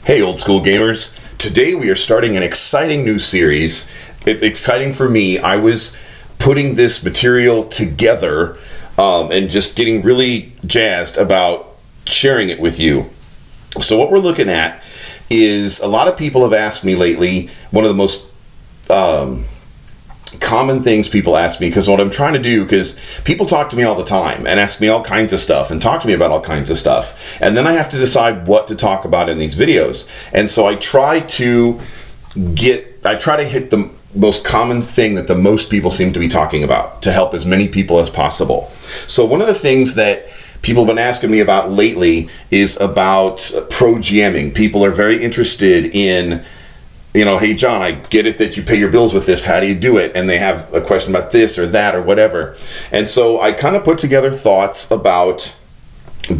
Hey, old school gamers. Today we are starting an exciting new series. It's exciting for me. I was putting this material together and just getting really jazzed about sharing it with you. So what we're looking at is, a lot of people have asked me lately, one of the most common things people ask me, because what I'm trying to do, because people talk to me all the time and ask me all kinds of stuff and talk to me about all kinds of stuff, and then I have to decide what to talk about in these videos. And so I try to hit the most common thing that the most people seem to be talking about to help as many people as possible. So one of the things that people have been asking me about lately is about pro GMing. People are very interested in, hey, John, I get it that you pay your bills with this. How do you do it? And they have a question about this or that or whatever. And so I kind of put together thoughts about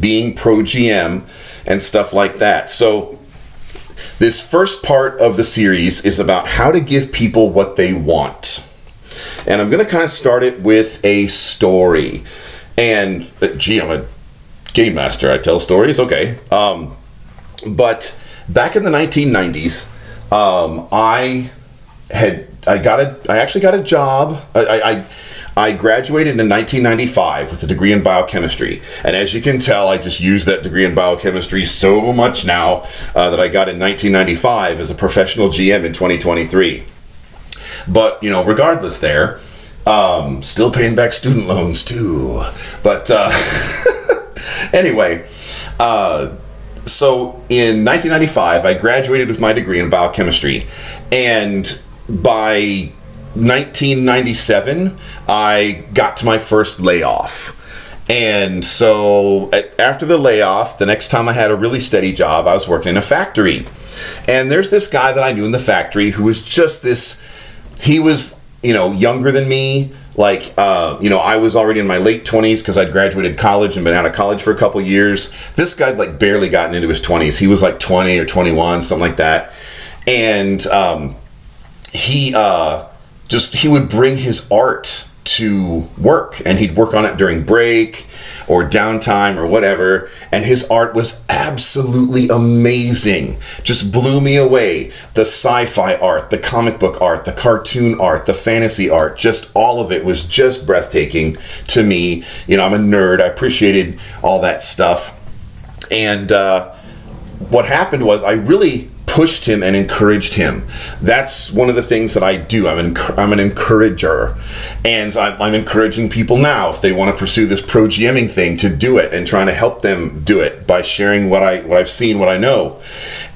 being pro GM and stuff like that. So this first part of the series is about how to give people what they want. And I'm going to kind of start it with a story. And, I'm a game master. I tell stories. Okay. But back in the 1990s, I actually got a job. I graduated in 1995 with a degree in biochemistry. And as you can tell, I just use that degree in biochemistry so much now that I got in 1995 as a professional GM in 2023. But, regardless there, still paying back student loans too. But anyway, so in 1995, I graduated with my degree in biochemistry, and by 1997, I got to my first layoff. And so after the layoff, the next time I had a really steady job, I was working in a factory. And there's this guy that I knew in the factory who was just this, he was, younger than me. I was already in my late 20s because I'd graduated college and been out of college for a couple years. This guy'd barely gotten into his 20s. He was 20 or 21, something like that. And he would bring his art to work, and he'd work on it during break or downtime or whatever, and his art was absolutely amazing. Just blew me away. The sci-fi art, the comic book art, the cartoon art, the fantasy art, just all of it was just breathtaking to me. I'm a nerd. I appreciated all that stuff. And what happened was I really pushed him and encouraged him. That's one of the things that I do. I'm an encourager, and I'm encouraging people now, if they want to pursue this pro GMing thing, to do it, and trying to help them do it by sharing what I've seen, what I know.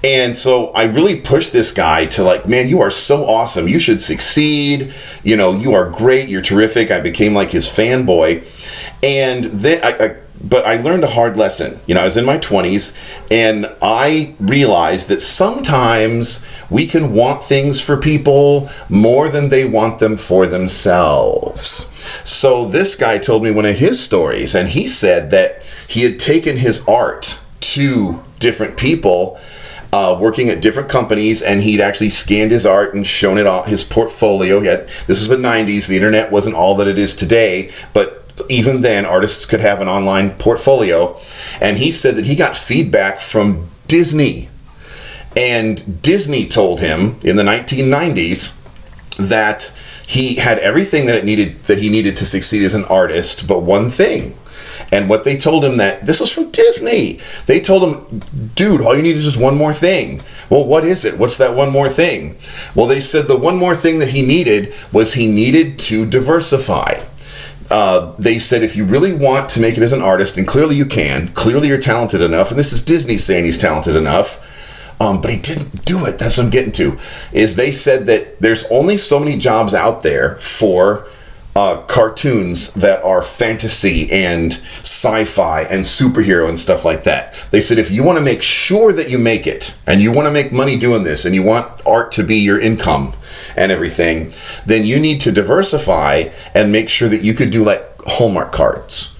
And so I really pushed this guy to man, you are so awesome. You should succeed. You are great. You're terrific. I became his fanboy. And then but I learned a hard lesson. I was in my 20s, and I realized that sometimes we can want things for people more than they want them for themselves. So this guy told me one of his stories, and he said that he had taken his art to different people working at different companies, and he'd actually scanned his art and shown it on his portfolio. This was the 90s. The internet wasn't all that it is today, but even then, artists could have an online portfolio. And he said that he got feedback from Disney. And Disney told him in the 1990s that he had everything that he needed to succeed as an artist, but one thing. And what they told him, that this was from Disney. They told him, dude, all you need is just one more thing. Well, what is it? What's that one more thing? Well, they said the one more thing that he needed was he needed to diversify. They said, if you really want to make it as an artist, and clearly you can, clearly you're talented enough, and this is Disney saying he's talented enough, but he didn't do it. That's what I'm getting to, is they said that there's only so many jobs out there for cartoons that are fantasy and sci-fi and superhero and stuff like that. They said, if you want to make sure that you make it, and you want to make money doing this, and you want art to be your income and everything, then you need to diversify and make sure that you could do Hallmark cards,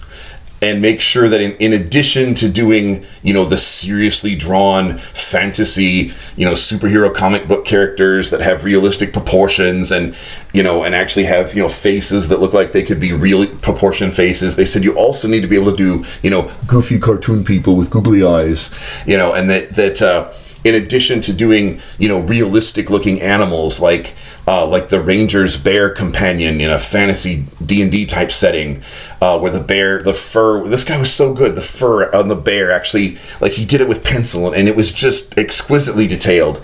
and make sure that in addition to doing, the seriously drawn fantasy, superhero comic book characters that have realistic proportions and, and actually have, faces that look like they could be really proportioned faces. They said you also need to be able to do, goofy cartoon people with googly eyes, and that in addition to doing, realistic looking animals like the Ranger's bear companion in a fantasy D&D type setting, where the fur, this guy was so good. The fur on the bear actually, like, he did it with pencil, and it was just exquisitely detailed.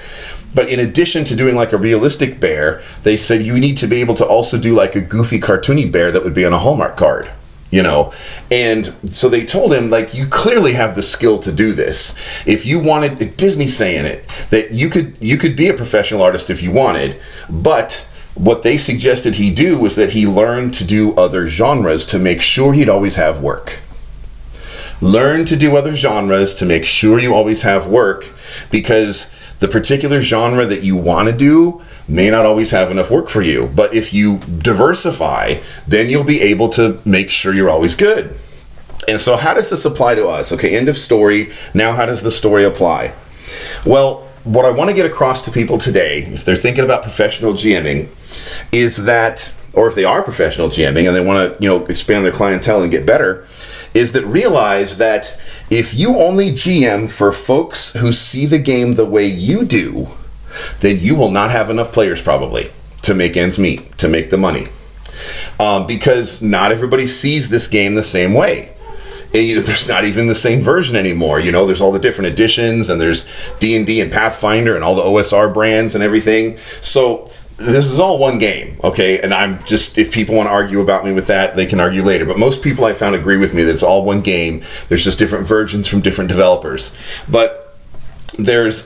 But in addition to doing like a realistic bear, they said you need to be able to also do like a goofy cartoony bear that would be on a Hallmark card. And so they told him, like, you clearly have the skill to do this. If you wanted, Disney saying it, that you could be a professional artist if you wanted, but what they suggested he do was that he learn to do other genres to make sure he'd always have work. Learn to do other genres to make sure you always have work, because the particular genre that you want to do may not always have enough work for you. But if you diversify, then you'll be able to make sure you're always good. And so how does this apply to us? Okay, end of story. Now how does the story apply? Well, what I want to get across to people today, if they're thinking about professional GMing, is that, or if they are professional GMing and they want to, expand their clientele and get better, is that realize that if you only GM for folks who see the game the way you do, then you will not have enough players probably to make ends meet, to make the money. Because not everybody sees this game the same way. And, there's not even the same version anymore. There's all the different editions, and there's D&D and Pathfinder and all the OSR brands and everything. So this is all one game, okay? And if people want to argue about me with that, they can argue later. But most people I found agree with me that it's all one game. There's just different versions from different developers. But there's,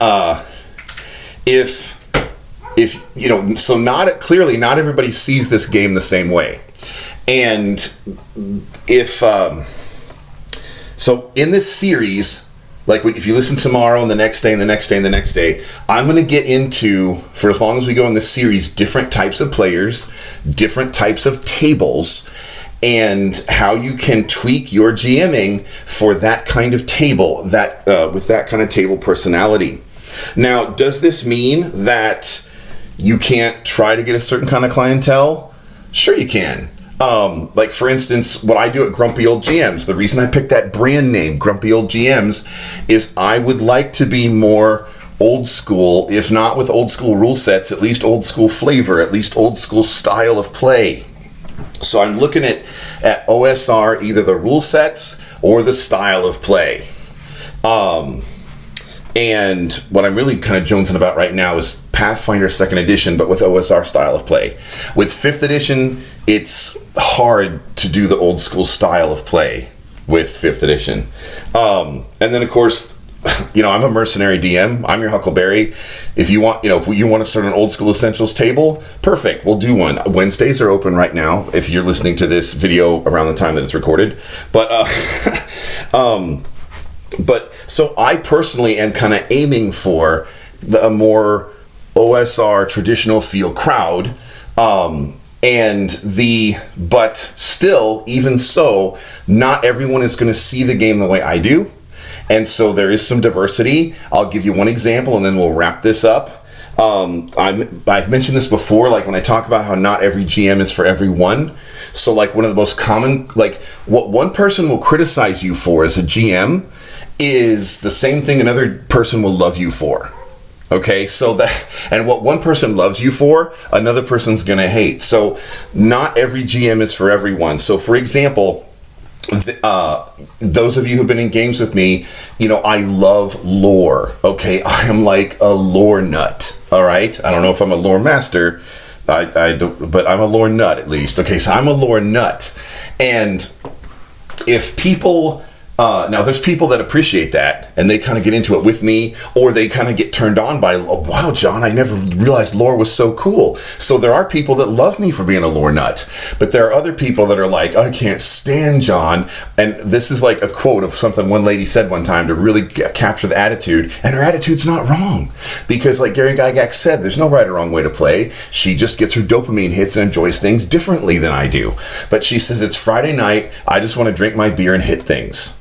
clearly not everybody sees this game the same way. And so in this series, like if you listen tomorrow and the next day and the next day and the next day, I'm going to get into, for as long as we go in this series, different types of players, different types of tables, and how you can tweak your GMing for that kind of table, with that kind of table personality. Now, does this mean that you can't try to get a certain kind of clientele? Sure you can. Like, for instance, what I do at Grumpy Old GMs, the reason I picked that brand name, Grumpy Old GMs, is I would like to be more old school, if not with old school rule sets, at least old school flavor, at least old school style of play. So I'm looking at OSR, either the rule sets or the style of play. And what I'm really kind of jonesing about right now is Pathfinder 2nd edition, but with OSR style of play. With 5th edition, it's hard to do the old school style of play with 5th edition. And then, of course, I'm a mercenary DM. I'm your Huckleberry. If you want, if you want to start an old school essentials table, perfect. We'll do one. Wednesdays are open right now if you're listening to this video around the time that it's recorded. But so I personally am kind of aiming for a more OSR traditional feel crowd, but still, even so, not everyone is going to see the game the way I do, and so there is some diversity. I'll give you one example, and then we'll wrap this up. I've mentioned this before, like when I talk about how not every GM is for everyone. So, like, one of the most common, like, what one person will criticize you for as a GM is the same thing another person will love you for. Okay, so and what one person loves you for, another person's gonna hate. So not every GM is for everyone. So, for example, those of you who've been in games with me, I love lore. Okay, I am like a lore nut. All right, I don't know if I'm a lore master, but I'm a lore nut at least. Okay, so I'm a lore nut, and if people. Now, there's people that appreciate that, and they kind of get into it with me, or they kind of get turned on by, oh, wow, John, I never realized lore was so cool. So there are people that love me for being a lore nut, but there are other people that are like, I can't stand John. And this is like a quote of something one lady said one time to really capture the attitude, and her attitude's not wrong, because like Gary Gygax said, there's no right or wrong way to play. She just gets her dopamine hits and enjoys things differently than I do. But she says, it's Friday night, I just want to drink my beer and hit things.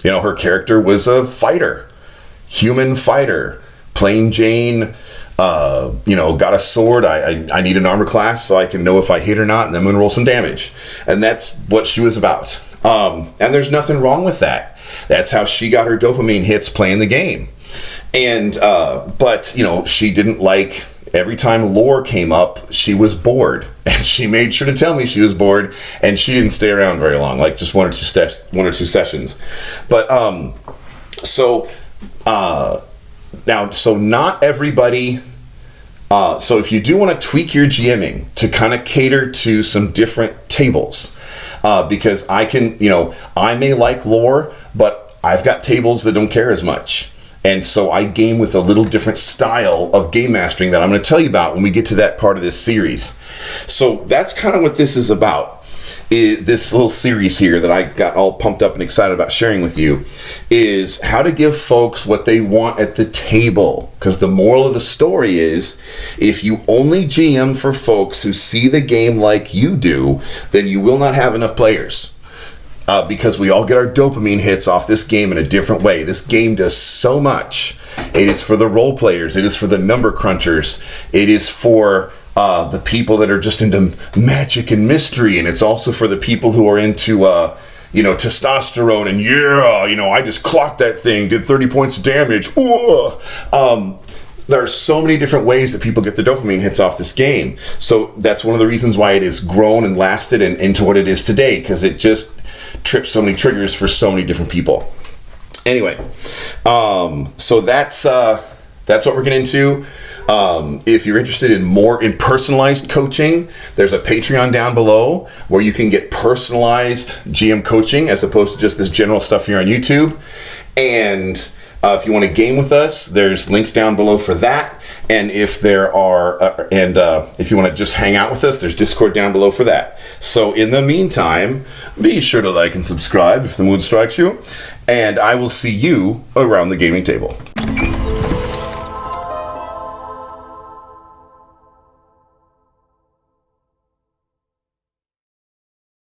Her character was a fighter, human fighter, plain Jane, got a sword. I need an armor class so I can know if I hit or not, and then I'm going to roll some damage. And that's what she was about. And there's nothing wrong with that. That's how she got her dopamine hits playing the game. And but she didn't like every time lore came up, she was bored, and she made sure to tell me she was bored, and she didn't stay around very long, like just one or two sessions. But so not everybody. So if you do want to tweak your GMing to kind of cater to some different tables, because I may like lore, but I've got tables that don't care as much. And so I game with a little different style of game mastering that I'm going to tell you about when we get to that part of this series. So that's kind of what this is about. This little series here that I got all pumped up and excited about sharing with you is how to give folks what they want at the table. Because the moral of the story is, if you only GM for folks who see the game like you do, then you will not have enough players. Because we all get our dopamine hits off this game in a different way. This game does so much. It is for the role players. It is for the number crunchers. It is for the people that are just into magic and mystery. And it's also for the people who are into, testosterone and I just clocked that thing, did 30 points of damage. There are so many different ways that people get the dopamine hits off this game. So that's one of the reasons why it has grown and lasted and into what it is today, because it just trips so many triggers for so many different people. Anyway, so that's what we're getting into. If you're interested in more in personalized coaching, there's a Patreon down below where you can get personalized GM coaching as opposed to just this general stuff here on YouTube. And if you want to game with us, there's links down below for that. And if there are, if you want to just hang out with us, there's Discord down below for that. So in the meantime, be sure to like and subscribe if the mood strikes you. And I will see you around the gaming table.